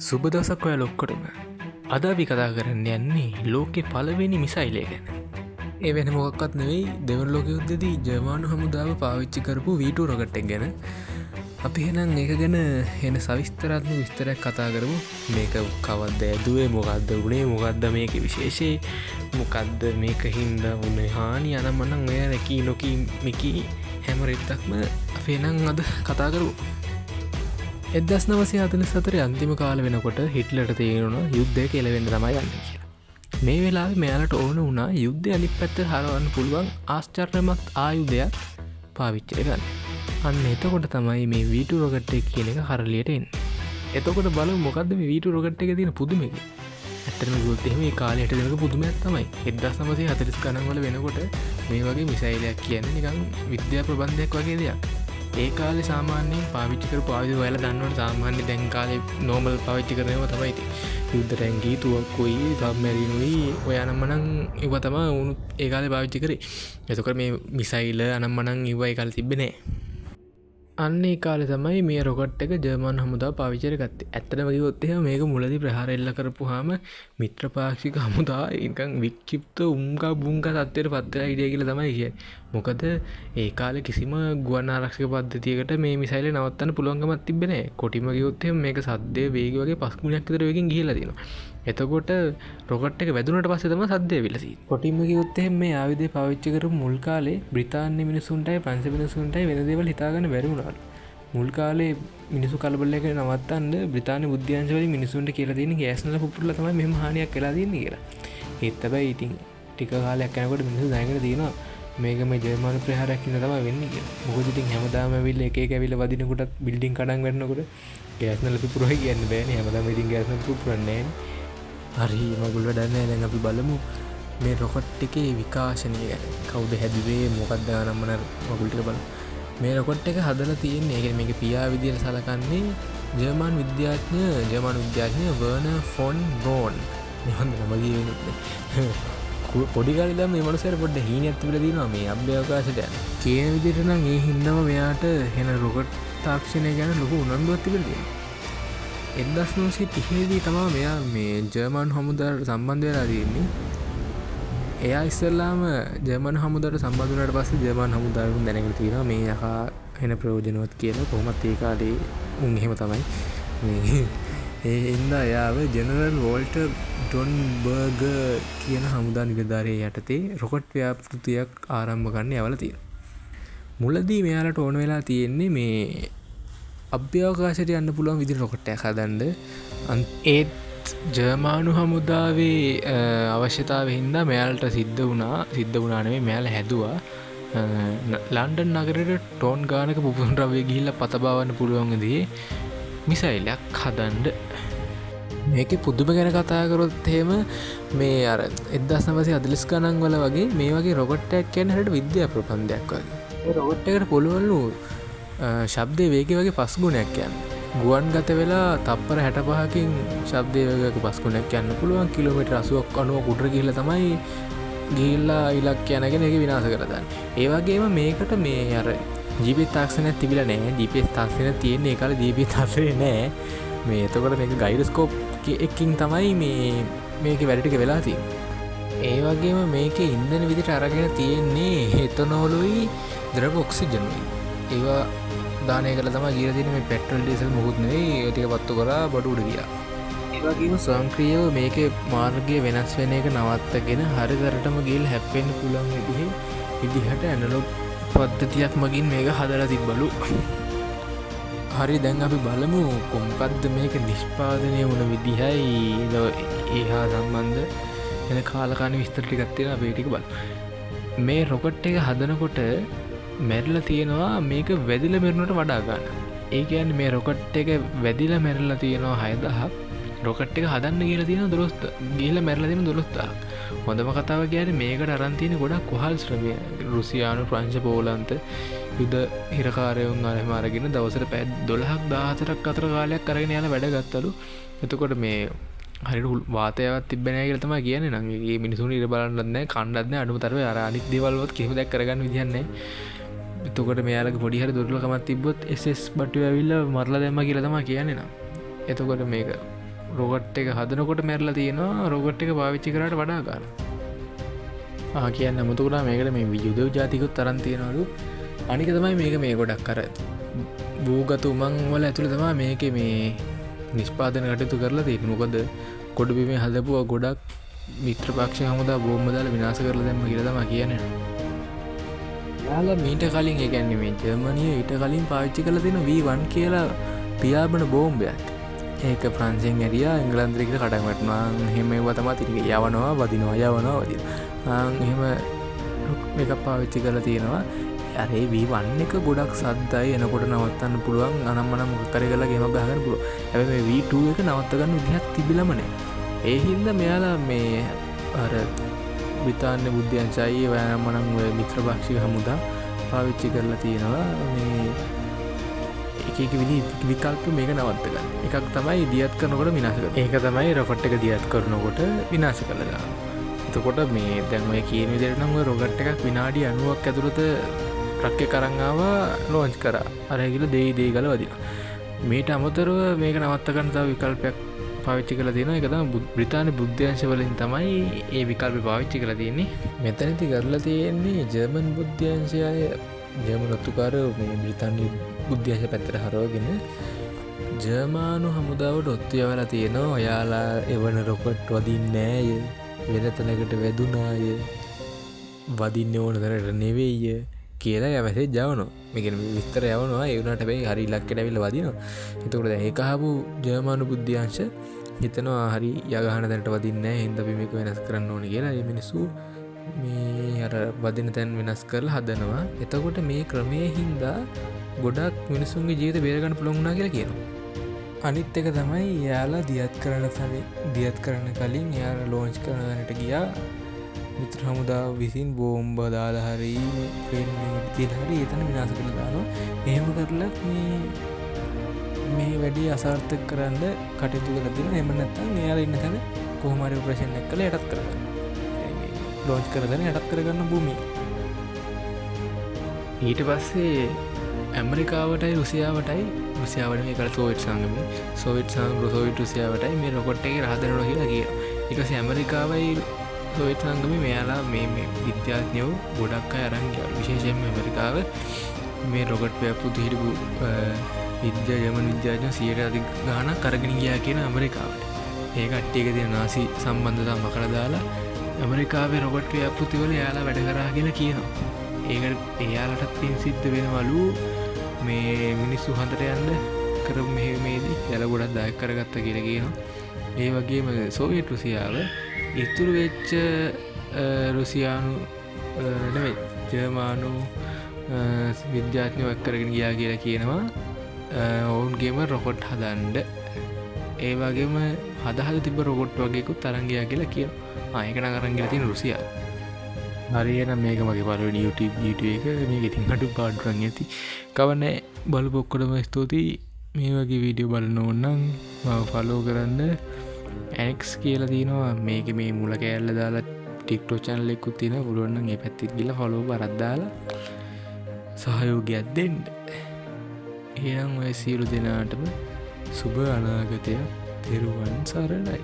සුබ දවසක් ඔයාලා ඔක්කොටම. අද අපි කතා කරන්න යන්නේ ලෝකේ පළවෙනි මිසයිලය ගැන. ඒ වෙන මොකක්වත් නෙවෙයි දෙවන ලෝක යුද්ධයේදී ජර්මන් හමුදාව පාවිච්චි කරපු V2 රොකට් එක ගැන. අපි එහෙනම් ඒක ගැන එන සවිස්තරාත්මක විස්තරයක් කතා කරමු. මේක කවද්ද ඇදුවේ, මොකද්ද උනේ, මොකද්ද මේකේ විශේෂය, මොකද්ද මේක හින්දා වුනේ හානි අනම්මනම් ඔය රැකී නොකී මිකී හැම රෙද්දක්ම අපි එහෙනම් අද කතා කරමු. 1944 අන්තිම කාල වෙනකොට හිට්ලර්ට තේරුණා යුද්ධය කෙලවෙන්න තමයි යන්නේ කියලා. මේ වෙලාවේ මෙයාලට ඕන වුණා යුද්ධය අනිත් පැත්තට හරවන්න පුළුවන් ආශ්චර්යමත් ආයුධයක් පාවිච්චි කරන්න. අන්න එතකොට තමයි මේ V2 රොකට් එක කියන එක හරලියට එන්නේ. එතකොට බලමු මොකද්ද මේ V2 රොකට් එකේ තියෙන පුදුමය කියලා. ඇත්තටම කිව්වොත් එහෙම මේ කාලේ හිට දෙනක පුදුමයක් තමයි. 1940 ගණන් වල වෙනකොට මේ වගේ මිසයිලයක් කියන්නේ නිකන් විද්‍යා ප්‍රබන්ධයක් වගේ දෙයක්. ඒ කාලේ සාමාන්‍යයෙන් පාවිච්චි කරපු ආයුධ ඔයාලා දන්නවනේ. සාමාන්‍ය දැන් කාලේ නෝමල් පාවිච්චි කරනව තමයි ඉතින්. යුද්ධ ටැංකි, තුවක්කුයි, සබ්මැරිනුයි ඔය අනම්මනම් ඒව තමයි උණු ඒ කාලේ පාවිච්චි කරේ. එතකොට මේ මිසයිල අනම්මනම් ඒව ඒ කාලේ තිබ්බේ නෑ. අන්න ඒ කාලේ තමයි මේ රොකට් එක ජර්මන් හමුදාව පාවිච්චි කරගත්තේ. ඇත්තටම කිව්වොත් එහෙම මේක මුලදී ප්‍රහාර එල්ල කරපුවාම මිත්‍රපාක්ෂික හමුදාව නිකන් වික්ෂිප්ත උම්කා බුම්කා තත්ත්වයට පත් වෙලා හිටියා කියලා තමයි කියන්නේ. මොකද ඒ කාලේ කිසිම ගුවන් ආරක්ෂක පද්ධතියකට මේ මිසයිල නවත්තන්න පුළුවන්කමක් තිබ්බේ නැහැ. කොටිම කිව්වොත් එහෙම මේක සද්දේ වේගය වගේ 5 ගුණයක් විතර වේගෙන් ගිහිලා තියෙනවා. එතකොට රොකට් එක වැදුනට පස්සේ තමයි සද්දේ ඇවිල්ලා තියෙන්නේ. කොටිම කිව්වොත් එහෙම මේ ආයුධය පාවිච්චි කරපු මුල් කාලේ බ්‍රිතාන්‍ය මිනිසුන්ටයි ප්‍රංශ මිනිසුන්ටයි වෙන දේවල් හිතාගන්න බැරි වුණා. මුල් කාලේ මිනිසු කලබලයක නවත්තන්න බ්‍රිතාන්‍ය බුද්ධ්‍යංශ වලින් මිනිසුන්ට කියලා තියෙන ගෑස් නල පුපුරලා තමයි මෙහෙම හානියක් වෙලා තියෙන්නේ කියලා. ඒත් හැබැයි ඉතින් ටික කාලයක් යනකොට මිනිස්සු දැනගෙන තියෙනවා මේක මේ ජර්මන් ප්‍රහාරයක් ඉඳලා තමයි වෙන්නේ කියලා. මොකද ඉතින් හැමදාම ඇවිල්ලා එක එක ඇවිල්ලා වදිනකොටත් බිල්ඩින් කඩන් වැටෙනකොට ගෑස් නල පුපුරයි කියන්න බෑනේ. හැමදාම ඉතින් ගෑස් නල පුපුරන්නේ නෑනේ. හරි මගුල් වැඩක් නෑ. දැන් අපි බලමු මේ රොකට් එකේ විකාශනය ගැන. කවුද හැදුවේ, මොකක්ද නම්මන මගුල් ටික බලමු. මේ රොකට් එක හදලා තියෙන්නේ, ඒ කියන්නේ මේකේ පියා විදියට සලකන්නේ ජර්මන් විද්‍යාඥ වර්නර් ෆොන් බ්‍රෝන්. නිකන් නම කියවෙන්නේ. පොඩි කාලේ ඉඳන් මේ මනුස්සයාට පොඩ්ඩ හීනයක් තිබිලා තියෙනවා මේ අභ්‍යවකාශයට යන. කියන විදිහට නම් ඒ හින්දාම මෙයාට එන රොකට් තාක්ෂණය ගැන ලොකු උනන්දුවක් තිබිලා තියෙනවා. 1930 දී තමයි මෙයා මේ ජර්මන් හමුදාවට සම්බන්ධ වෙලා තියෙන්නේ. එයා ඉස්සෙල්ලාම ජර්මන් හමුදාවට සම්බන්ධ වුණාට පස්සේ ජර්මන් හමුදාවෙන් දැනගෙන තියෙනවා මේ යකා එන ප්‍රයෝජනවත් කියලා. කොහොමත් ඒ කාලේ උන් එහෙම තමයි. මේ ඒ හින්දා එයාව ජෙනරල් වෝල්ටර් ඩොන්බර්ග් කියන හමුදා නිලධාරියා යටතේ රොකට් ව්‍යාපෘතියක් ආරම්භ කරන්න යවලා තියෙනවා. මුලදී මෙයාලට ඕන වෙලා තියෙන්නේ මේ අභ්‍යවකාශයට යන්න පුළුවන් විදිහට රොකට් එකක් හදන්න. ඒත් ජර්මානු හමුදාවේ අවශ්‍යතාවය හින්දා මෙයාලට සිද්ධ වුණා නෙමෙයි, මෙයාලා හැදුවා ලන්ඩන් නගරයට ටෝන් ගානක පුපුරන ද්‍රව්‍ය ගිහිල්ලා පත බවන්න පුළුවන් විදිහේ මිසයිලයක් හදන්න. මේකේ පුදුම ගැන කතා කරොත් එහෙම මේ අර 1940 ගණන් වල වගේ මේ වගේ රොකට් එකක් කියන්නේ හරියට විද්‍යා ප්‍රබන්ධයක් වගේ. ඒ රොකට් එකට පුළුවන්ලු ශබ්දයේ වේගය වගේ 5 ගුණයක් යන්න. ගුවන් ගත වෙලා තප්පර 65කින් ශබ්දයේ වේගයක 5 ගුණයක් යන්න පුළුවන්. කිලෝමීටර් 80ක් 90ක් උඩට ගිහිල්ලා තමයි ගිහිල්ලා ඉලක්කය නැගෙන ඒක විනාශ කරලා දාන්නේ. ඒ වගේම මේකට මේ අර GPS තාක්ෂණයක් තිබිලා නැහැ. GPS තාක්ෂණයක් තියෙන්නේ ඒ කාලේ GPS තාක්ෂණේ නැහැ. මේ එතකොට මේක ගයිරොස්කෝප් එකකින් තමයි මේකේ වැඩ ටික වෙලා තියෙන්නේ. ඒ වගේම මේකේ ඉන්ධන විදිහට අරගෙන තියෙන්නේ එතනෝලුයි ද්‍රව ඔක්සිජනුයි. ඒවා දානය කරලා තමයි ගියලා තියෙන්නේ. මේ පෙට්‍රල් ඩීසල් මොකුත් නෙවෙයි. ඒ ටික පත්තු කරා බඩු උඩ ගියා. ඒ වගේම ස්වයංක්‍රීයව මේකේ මාර්ගය වෙනස් වෙන එක නවත්තගෙන හරියටම ගිහලා හැප්පෙන්න පුළුවන් විදිහට ඇනලොග් පද්ධතියක් මගින් මේක හදලා තිබ්බලු. හරි දැන් අපි බලමු කොහොමද මේක නිෂ්පාදනය වුණ විදිහයි ඒහා සම්බන්ධ එන කාලකන්ණි විස්තර ටිකක් තියෙනවා. අපි ටික බලමු. මේ රොකට් එක හදනකොට මැරිලා තියෙනවා මේක වැදිලා මැරුණට වඩා ගන්න. ඒ කියන්නේ මේ රොකට් එක වැදිලා මැරිලා තියෙනවා 6000ක්. රොකට් එක හදන්න ගිහලා තියෙනවා 12000. ගිහලා මැරිලා තියෙනවා 12000ක්. හොඳම කතාව කියන්නේ මේකට අරන් තියෙන ගොඩක් කොහල් ශ්‍රමය. රුසියානු, ප්‍රංශ, පෝලන්ත යුද හිරකාරයෝන් අරගෙන දවසට පැය 12ක් 14ක් අතර කාලයක් අරගෙන යන වැඩ ගත්තලු. එතකොට මේ හරියට වාතයවත් තිබ්බේ නැහැ කියලා තමයි කියන්නේ. නම් මේ මිනිසුන් ඉර බලන්නත් නැහැ, කන්නත් නැහැ, අඩුම තරමේ අර අනිත් දේවල් වලත් කිසිම දෙයක් කරගන්න විදියක් නැහැ. එතකොට මෙයාලගේ පොඩි හරි දුර්වලකමක් තිබ්බොත් SS බටුව ඇවිල්ලා මරලා දැම්මා කියලා තමයි කියන්නේ. නම් එතකොට මේක රොකට් එක හදනකොට මැරලා තියෙනවා රොකට් එක පාවිච්චි කරාට වඩා කාලා කියන්න මුතුකුණා මේකට මේ යුදව ජාතිකුත් තරන් තියෙනවලු අනික තමයි මේක මේ ගොඩක් කර භූගත උමං වල ඇතුළ තමා මේක මේ නිෂ්පාදන කටයුතු කරලා තියෙන මොකද කොඩබිමේ හදපුවා ගොඩක් මිත්‍රපක්ෂ හමුදා බෝම්බ දාලා විනාශ කරලා දැම්ම කියලා තමයි කියන්නේ. යාලා මීට කලින් ඒ කියන්නේ මේ ජර්මනිය ඊට කලින් පාවිච්චි කරලා තියෙන V1 කියලා පියාඹන බෝම්බයක්. ඒක ප්‍රංශයෙන් ඇරියා එංගලන්තෙට ගිහලා කඩන් වැටුණා. එහෙම ඒවා තමයි තිරික යවනවා වදිනවා. එහෙම මේක පාවිච්චි කරලා තියෙනවා. අර ඒ V1 එක ගොඩක් සද්දයි එනකොට නවත්තන්න පුළුවන් අනම්මනම් මොකක් කරේ කරලා ගේමක් ගහගන්න පුළුවන්. හැබැයි මේ V2 එක නවත්ත ගන්න විදිහක් තිබිලම නැහැ. ඒ හින්දා මෙයාලා මේ අර බ්‍රිතාන්‍ය බුද්ධ්‍යංශයි වයනම්මනම් මිත්‍රපක්ෂික හමුදා පාවිච්චි කරලා තියෙනවා මේ එක විකල්ප මේක නවත්ත ගන්න. එකක් තමයි දියත් කරනකොට විනාශ කරන. ඒක තමයි රොකට් එක දියත් කරනකොට විනාශ කරලා දානවා. එතකොට මේ දැන් ඔය කියන විදිහට නම් ඔය රොකට් එකක් විනාඩි 90ක් ඇතුළත ට්‍රක් එක අරන් ආවා ලොන්ච් කරා. අර ඇගිල්ල දෙයි ගාලා වදිනවා. මේට අමතරව මේක නවත්ත ගන්න තව විකල්පයක් පාවිච්චි කරලා තියෙනවා. ඒක තමයි බ්‍රිතාන්‍ය බුද්ධ්‍යංශ වලින් තමයි මේ විකල්පය පාවිච්චි කරලා තියෙන්නේ. මෙතනදී කරලා තියෙන්නේ ජර්මන් බුද්ධ්‍යංශය ජර්මන් ඔත්තුකාරයෝ මේ බ්‍රිතාන්‍ය බුද්ධ්‍යංශ පැත්තට හරවගෙන ජර්මානු හමුදාවට ඔත්තු යවලා තියෙනවා. ඔයාලා එවන රොකට් වදින්නේ නැහැ. වෙන තැනකට වැදුනාය. වදින්න ඕන තැනට නෙවෙයි කියලා යවසේ යවනවා. මේක විස්තර යවනවා. ඒ වුණාට හැබැයි හරි ඉලක්කයට ඇවිල්ලා වදිනවා. එතකොට දැන් ඒක අහපු ජර්මන් බුද්ධ්‍යංශ හිතනවා හරි යගහන තැනට වදින්නේ නැහැ. හින්දා අපි මේක වෙනස් කරන්න ඕනේ කියලා. මේ මිනිස්සු මේ අර වදින තැන් වෙනස් කරලා හදනවා. එතකොට මේ ක්‍රමයේ හින්දා ගොඩක් මිනිස්සුන්ගේ ජීවිත බේර ගන්න පුළුවන් වුණා කියලා කියනවා. අනිත් එක තමයි යාලා දියත් කරන කලින් යාලා ලොන්ච් කරන තැනට ගියා. මිත්‍ර හමුදාව විසින් බෝම්බ දාලා හරි ප්ලේන් එකක් හරි එතන විනාශ කරලා දානවා. එහෙම කරලා මේ වැඩි අසාර්ථක කරන්න කටයුතු කරලා දෙනවා. එහෙම නැත්නම් එයාලා ඉන්න තැන කොහොම හරි ඔපරේෂන් එක කළා යටත් කරගන්න. ලොන්ච් කරන තැන යටත් කරගන්න භූමිය. ඊට පස්සේ ඇමරිකාවටයි රුසියාවටයි මේකට සෝවියට් රුසියාවටයි මේ රොකට් එකේ රහදරනවා කියලා කියනවා. ඊට පස්සේ ඇමරිකාවයි සෝවියට් සංගමේ මෙයාලා මේ විද්‍යාඥයෝ ගොඩක් අය අරන් ගියා. විශේෂයෙන්ම ඇමරිකාව මේ රොකට් ව්‍යාපෘති හිටපු ජර්මන් විද්‍යාඥයෝ 100ට අධික ගාණක් අරගෙන ගියා කියන ඇමරිකාවට. ඒ කට්ටියක තියෙන නාසි සම්බන්ධතා මකලා දාලා ඇමරිකාවේ රොකට් ව්‍යාපෘති වල එයාලා වැඩ කරා කියලා කියනවා. ඒකට එයාලටත් පින් සිද්ධ වෙනවලු මේ මිනිස්සු හන්දට යන්න කරපු මෙහෙමේදී එයාලා ගොඩක් දායක කරගත්තා කියලා කියනවා. ඒ වගේම සෝවියට් රුසියාව ඉතුරු වෙච්ච රුසියානු නෙවෙයි ජර්මානු විද්‍යාඥයෝ එක් කරගෙන ගියා කියලා කියනවා. ඔවුන්ගේම රොකට් හදන්න. ඒ වගේම හදහද තිබ්බ රොකට් වගේකුත් අරන් ගියා කියලා කියනවා. ඒක නම් අරන් ගිහලා තියෙන රුසියාව. හරියනම් මේක මගේ පළවෙනි YouTube වීඩියෝ එක. මේක ඉතින් අඩු පාඩුරන් ඇති. කවන්නේ බලපු ඔක්කොටම ස්තුතියි. මේ වගේ වීඩියෝ බලන්න ඕන නම් මම ෆලෝ කරන්න. ඇනෙක්ස් කියලා තියෙනවා. මේක මේ මුල කෑල්ල දාලා TikTok channel එකකුත් තියෙනවා. පුළුවන් නම් ඒ පැත්තට ගිහලා ෆලෝ කරලා දාලා සහයෝගයක් දෙන්න. එහෙනම් ඔය සියලු දෙනාටම සුබ අනාගතයක්. තෙරුවන් සරණයි.